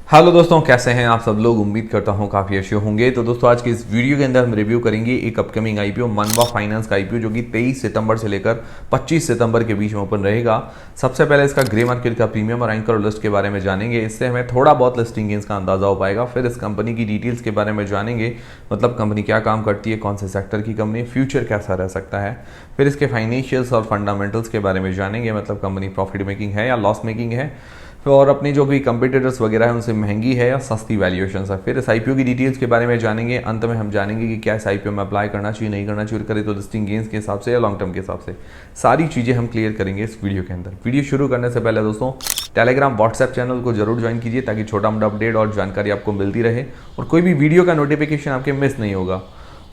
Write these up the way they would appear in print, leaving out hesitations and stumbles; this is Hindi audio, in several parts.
हेलो दोस्तों, कैसे हैं आप सब लोग। उम्मीद करता हूं काफ़ी अच्छे होंगे। तो दोस्तों आज की इस वीडियो के अंदर हम रिव्यू करेंगे एक अपकमिंग आईपीओ मनवा फाइनेंस का आईपीओ जो कि 23 सितंबर से लेकर 25 सितंबर के बीच में ओपन रहेगा। सबसे पहले इसका ग्रे मार्केट का प्रीमियम और एंकर लिस्ट के बारे में जानेंगे, इससे हमें थोड़ा बहुत लिस्टिंग गेंस का अंदाजा हो पाएगा। फिर इस कंपनी की डिटेल्स के बारे में जानेंगे, मतलब कंपनी क्या काम करती है, कौन से सेक्टर की कंपनी, फ्यूचर कैसा रह सकता है। फिर इसके फाइनेंशियल्स और फंडामेंटल्स के बारे में जानेंगे, मतलब कंपनी प्रॉफिट मेकिंग है या लॉस मेकिंग है, और अपनी जो भी कंपटीटर्स वगैरह है उनसे महंगी है या सस्ती वैल्यूएशन है। फिर इस आईपीओ की डिटेल्स के बारे में जानेंगे। अंत में हम जानेंगे कि क्या इस आईपीओ में अप्लाई करना चाहिए, नहीं करना चाहिए, करें तो लिस्टिंग गेंस के हिसाब से या लॉन्ग टर्म के हिसाब से। सारी चीज़ें हम क्लियर करेंगे इस वीडियो के अंदर। वीडियो शुरू करने से पहले दोस्तों टेलीग्राम व्हाट्सएप चैनल को जरूर ज्वाइन कीजिए, ताकि छोटा मोटा अपडेट और जानकारी आपको मिलती रहे और कोई भी वीडियो का नोटिफिकेशन आपके मिस नहीं होगा।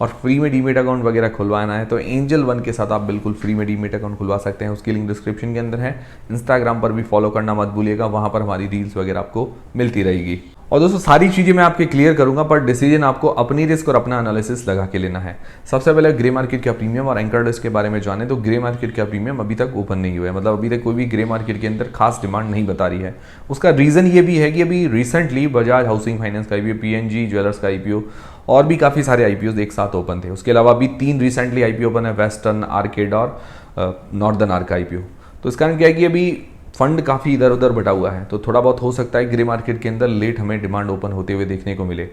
और फ्री में डीमेट अकाउंट वगैरह खुलवाना है तो एंजल वन के साथ आप बिल्कुल फ्री में डीमेट अकाउंट खुलवा सकते हैं, उसकी लिंक डिस्क्रिप्शन के अंदर है। इंस्टाग्राम पर भी फॉलो करना मत भूलिएगा, वहाँ पर हमारी रील्स वगैरह आपको मिलती रहेगी। और दोस्तों सारी चीज़ें मैं आपके क्लियर करूंगा, पर डिसीजन आपको अपनी रिस्क और अपना एनालिसिस लगा के लेना है। सबसे पहले ग्रे मार्केट का प्रीमियम और एंकर लिस्ट के बारे में जाने तो ग्रे मार्केट का प्रीमियम अभी तक ओपन नहीं हुआ है, मतलब अभी तक कोई भी ग्रे मार्केट के अंदर खास डिमांड नहीं बता रही है। उसका रीज़न ये भी है कि अभी रिसेंटली बजाज हाउसिंग फाइनेंस का आईपीओ, पीएनजी ज्वेलर्स का आईपीओ और भी काफ़ी सारे आईपीओ एक साथ ओपन थे। उसके अलावा भी 3 रिसेंटली आईपीओ ओपन है, वेस्टर्न, आर्केड और नॉर्दर्न आर्क आईपीओ। तो इस कारण क्या है कि अभी फंड काफ़ी इधर उधर बटा हुआ है, तो थोड़ा बहुत हो सकता है ग्रे मार्केट के अंदर लेट हमें डिमांड ओपन होते हुए देखने को मिले,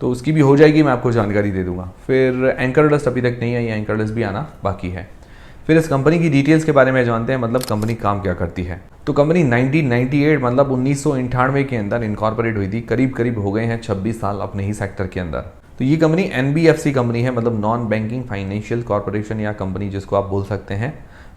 तो उसकी भी हो जाएगी, मैं आपको जानकारी दे दूंगा। फिर एंकर लिस्ट अभी तक नहीं आई, एंकर लिस्ट भी आना बाकी है। फिर इस कंपनी की डिटेल्स के बारे में जानते हैं, मतलब कंपनी काम क्या करती है। तो कंपनी 1998 मतलब 1998 के अंदर इनकॉर्पोरेट हुई थी। करीब करीब हो गए हैं 26 साल अपने ही सेक्टर के अंदर। तो ये कंपनी एनबीएफसी कंपनी है, मतलब नॉन बैंकिंग फाइनेंशियल कॉर्पोरेशन या कंपनी जिसको आप बोल सकते हैं।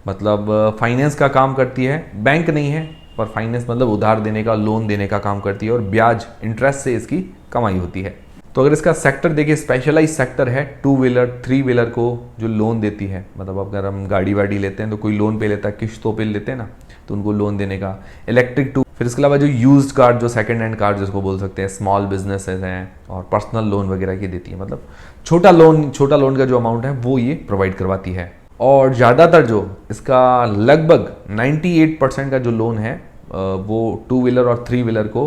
मतलब फाइनेंस का काम करती है, बैंक नहीं है पर फाइनेंस मतलब उधार देने का, लोन देने का काम करती है और ब्याज इंटरेस्ट से इसकी कमाई होती है। तो अगर इसका सेक्टर देखिए, स्पेशलाइज सेक्टर है। 2 व्हीलर 3 व्हीलर को जो लोन देती है, मतलब अगर हम गाड़ी वाड़ी लेते हैं तो कोई लोन पे लेता है, किश्तों पे लेते हैं ना, तो उनको लोन देने का। इलेक्ट्रिक 2, फिर इसके अलावा जो यूज्ड कार, जो सेकंड हैंड कार जिसको बोल सकते हैं, स्मॉल बिजनेसेस हैं और पर्सनल लोन वगैरह की देती है। मतलब छोटा लोन का जो अमाउंट है वो ये प्रोवाइड करवाती है। और ज़्यादातर जो इसका लगभग 98% का जो लोन है वो 2 व्हीलर और 3 व्हीलर को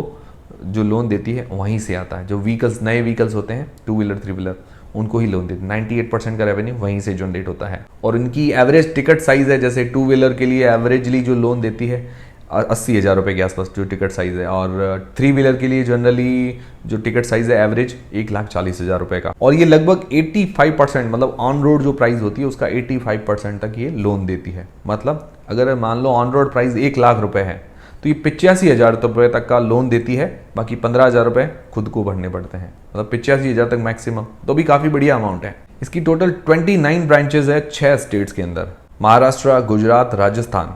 जो लोन देती है वहीं से आता है। जो व्हीकल्स, नए व्हीकल्स होते हैं 2 व्हीलर 3 व्हीलर, उनको ही लोन देते हैं। 98% का रेवेन्यू वहीं से जनरेट होता है। और इनकी एवरेज टिकट साइज है, जैसे 2 व्हीलर के लिए एवरेजली जो लोन देती है 80,000 रुपये के आसपास जो टिकट साइज है, और 3 व्हीलर के लिए जनरली जो टिकट साइज है एवरेज 1,40,000 रुपये का। और ये लगभग 85% मतलब ऑन रोड जो प्राइस होती है उसका 85% तक ये लोन देती है। मतलब अगर मान लो ऑन रोड प्राइस 1,00,000 रुपये है तो ये 85,000 रुपये तक का लोन देती है, बाकी 15,000 रुपये खुद को भरने पड़ते हैं। मतलब 85,000 तक मैक्सिमम, तो भी काफ़ी बढ़िया अमाउंट है। इसकी टोटल 29 ब्रांचेज है 6 स्टेट्स के अंदर, महाराष्ट्र, गुजरात, राजस्थान,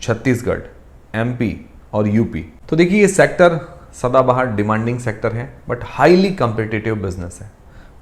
छत्तीसगढ़, एमपी और यूपी। तो देखिए ये सेक्टर सदाबहार डिमांडिंग सेक्टर है, बट हाईली कॉम्पिटिटिव बिजनेस है।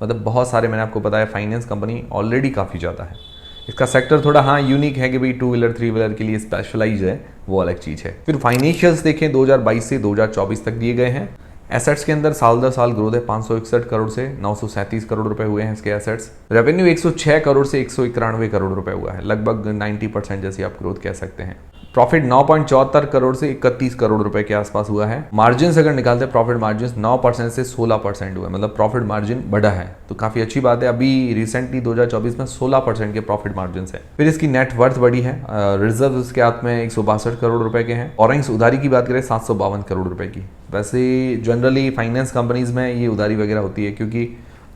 मतलब बहुत सारे, मैंने आपको बताया, फाइनेंस कंपनी ऑलरेडी काफ़ी ज़्यादा है। इसका सेक्टर थोड़ा हाँ यूनिक है कि भाई 2 व्हीलर 3 व्हीलर के लिए स्पेशलाइज है, वो अलग चीज़ है। फिर फाइनेंशियल्स देखें 2022 से 2024 तक दिए गए हैं। एसेट्स के अंदर साल दर साल ग्रोथ है, 561 करोड़ से 937 करोड़ रुपए हुए हैं इसके एसेट्स। रेवेन्यू 106 करोड़ से 191 करोड़ रुपए हुआ है, लगभग 90% जैसी आप ग्रोथ कह सकते हैं। प्रॉफिट 9.74 करोड़ से 31 करोड़ रुपए के आसपास हुआ है। मार्जिन अगर निकालते हैं, प्रॉफिट मार्जिन 9% से 16% हुआ है, मतलब प्रॉफिट मार्जिन बढ़ा है, तो काफी अच्छी बात है। अभी रिसेंटली 2024 में 16% के प्रॉफिट मार्जिन है। फिर इसकी नेट वर्थ बढ़ी है। रिजर्व इसके हाथ में 162 करोड़ रुपए के हैं। ऑरेंज उधारी की बात करें 752 करोड़ रुपए की। वैसे जनरली फाइनेंस कंपनीज में ये उधारी वगैरह होती है, क्योंकि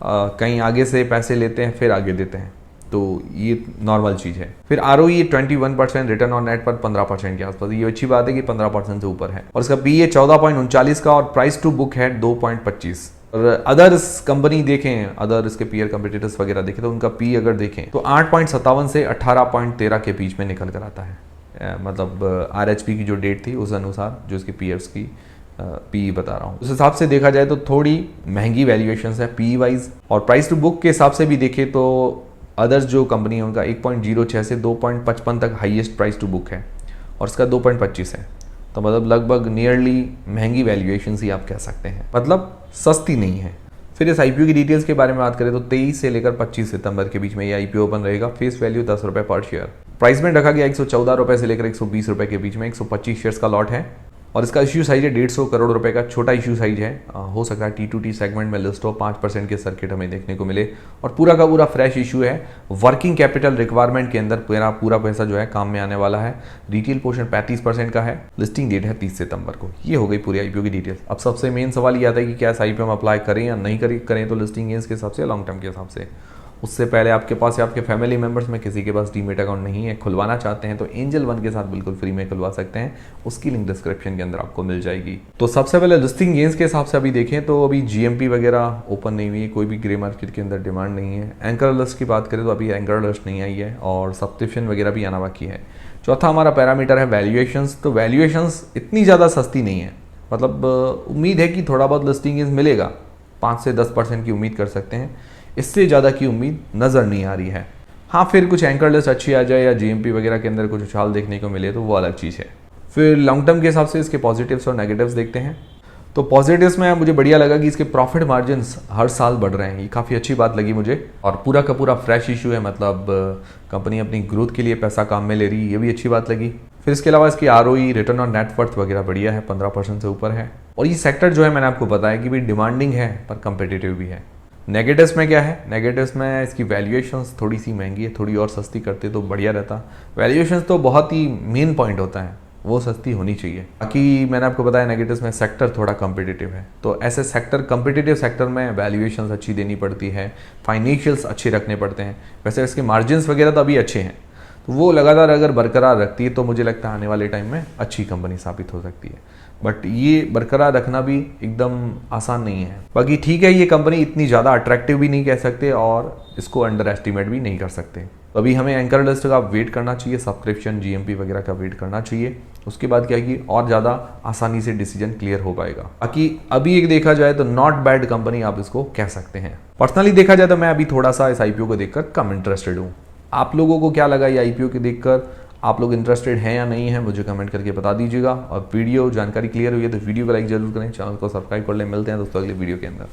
कहीं आगे से पैसे लेते हैं फिर आगे देते हैं, तो ये नॉर्मल चीज़ है। फिर ROE 21%, रिटर्न ऑन नेट पर 15% के आसपास। ये अच्छी बात है कि 15% से ऊपर है। और इसका PE 14.39 का और प्राइस टू बुक है 2.25। और अदर्स कंपनी देखें, अदर इसके पीयर कंपटीटर्स वगैरह देखें तो उनका PE अगर देखें तो 8.57 से 18.13 के बीच में निकल कर आता है। मतलब RHP की जो डेट थी उस अनुसार जो इसके पीयर्स की PE बता रहा हूँ, उस हिसाब से देखा जाए तो थोड़ी महंगी वैल्यूएशन है PE वाइज। और प्राइस टू बुक के हिसाब से भी देखें तो अदर्स जो कंपनी है उनका 1.06 से 2.55 तक हाईएस्ट प्राइस टू बुक है, और इसका 2.25 है। तो मतलब लगभग नियरली महंगी वैल्यूएशन ही आप कह सकते हैं, मतलब सस्ती नहीं है। फिर इस आईपीओ की डिटेल्स के बारे में बात करें तो 23 से लेकर 25 सितंबर के बीच में ये आईपीओ ओपन रहेगा। फेस वैल्यू 10 रुपये पर शेयर। प्राइस में रखा गया 114 रुपये से लेकर 120 रुपये के बीच में। 125 शेयर्स का लॉट है और इसका इश्यू साइज है 150 करोड़ रुपए का, छोटा इश्यू साइज है। हो सकता है T2T सेगमेंट में लिस्ट हो, 5% के सर्किट हमें देखने को मिले, और पूरा का पूरा फ्रेश इशू है। वर्किंग कैपिटल रिक्वायरमेंट के अंदर पूरा पैसा जो है काम में आने वाला है। रिटेल पोर्शन 35% का है। लिस्टिंग डेट है 30 सितंबर को। ये हो गई पूरी आईपीओ की डिटेल्स। अब सबसे मेन सवाल ये आता है कि क्या इस आईपीओ में अप्लाई करें या नहीं करें तो लिस्टिंग गेन्स के हिसाब से, लॉन्ग टर्म के हिसाब से। उससे पहले आपके पास या आपके फैमिली मेंबर्स में किसी के पास डीमेट अकाउंट नहीं है, खुलवाना चाहते हैं, तो एंजल वन के साथ बिल्कुल फ्री में खुलवा सकते हैं। उसकी लिंक डिस्क्रिप्शन के अंदर आपको मिल जाएगी। तो सबसे पहले लिस्टिंग गेन्स के हिसाब से अभी देखें तो अभी जीएमपी वगैरह ओपन नहीं हुई है, कोई भी ग्रे मार्केट के अंदर डिमांड नहीं है। एंकर लिस्ट की बात करें तो अभी एंकर लिस्ट नहीं आई है, और सब्सक्रिप्शन वगैरह भी आना बाकी है। चौथा हमारा पैरामीटर है वैल्यूएशंस। तो वैल्यूएशंस इतनी ज़्यादा सस्ती नहीं है, मतलब उम्मीद है कि थोड़ा बहुत लिस्टिंग गेन्स मिलेगा, 5 से 10% की उम्मीद कर सकते हैं। इससे ज़्यादा की उम्मीद नज़र नहीं आ रही है। हाँ, फिर कुछ एंकर लिस्ट अच्छी आ जाए या जीएमपी वगैरह के अंदर कुछ उछाल देखने को मिले तो वो अलग चीज़ है। फिर लॉन्ग टर्म के हिसाब से इसके पॉजिटिव्स और नेगेटिव्स देखते हैं। तो पॉजिटिव्स में मुझे बढ़िया लगा कि इसके प्रॉफिट मार्जिन्स हर साल बढ़ रहे हैं, ये काफ़ी अच्छी बात लगी मुझे। और पूरा का पूरा फ्रेश इशू है, मतलब कंपनी अपनी ग्रोथ के लिए पैसा काम में ले रही है, ये भी अच्छी बात लगी। फिर इसके अलावा इसकी ROE, रिटर्न ऑन नेटवर्थ वगैरह बढ़िया है, 15% से ऊपर है। और ये सेक्टर जो है मैंने आपको बताया कि भी डिमांडिंग है पर कंपिटिटिव भी है। नेगेटिव्स में क्या है? नेगेटिव्स में इसकी वैल्यूएशंस थोड़ी सी महंगी है, थोड़ी और सस्ती करते तो बढ़िया रहता। वैल्यूएशंस तो बहुत ही मेन पॉइंट होता है, वो सस्ती होनी चाहिए। बाकी मैंने आपको बताया नेगेटिव्स में सेक्टर थोड़ा कम्पिटिटिव है, तो ऐसे सेक्टर, कम्पिटिटिव सेक्टर में वैल्यूएशंस अच्छी देनी पड़ती है, फाइनेंशियल्स अच्छे रखने पड़ते हैं। वैसे इसके मार्जिन्स वगैरह तो अभी अच्छे हैं, तो वो लगातार अगर बरकरार रखती है तो मुझे लगता है आने वाले टाइम में अच्छी कंपनी साबित हो सकती है। बट ये बरकरार रखना भी एकदम आसान नहीं है। बाकी ठीक है, ये कंपनी इतनी ज़्यादा अट्रैक्टिव भी नहीं कह सकते और इसको अंडर एस्टिमेट भी नहीं कर सकते। तो अभी हमें एंकर लिस्ट का वेट करना चाहिए, सब्सक्रिप्शन जीएमपी वगैरह का वेट करना चाहिए। उसके बाद क्या है कि और ज़्यादा आसानी से डिसीजन क्लियर हो पाएगा। बाकी अभी एक देखा जाए तो नॉट बैड कंपनी आप इसको कह सकते हैं। पर्सनली देखा जाए तो मैं अभी थोड़ा सा इस आईपीओ को देखकर कम इंटरेस्टेड हूँ। आप लोगों को क्या लगा ये आईपीओ के देखकर? आप लोग इंटरेस्टेड हैं या नहीं है मुझे कमेंट करके बता दीजिएगा। और वीडियो जानकारी क्लियर हुई है तो वीडियो को लाइक जरूर करें, चैनल को सब्सक्राइब कर लें। मिलते हैं दोस्तों अगले वीडियो के अंदर।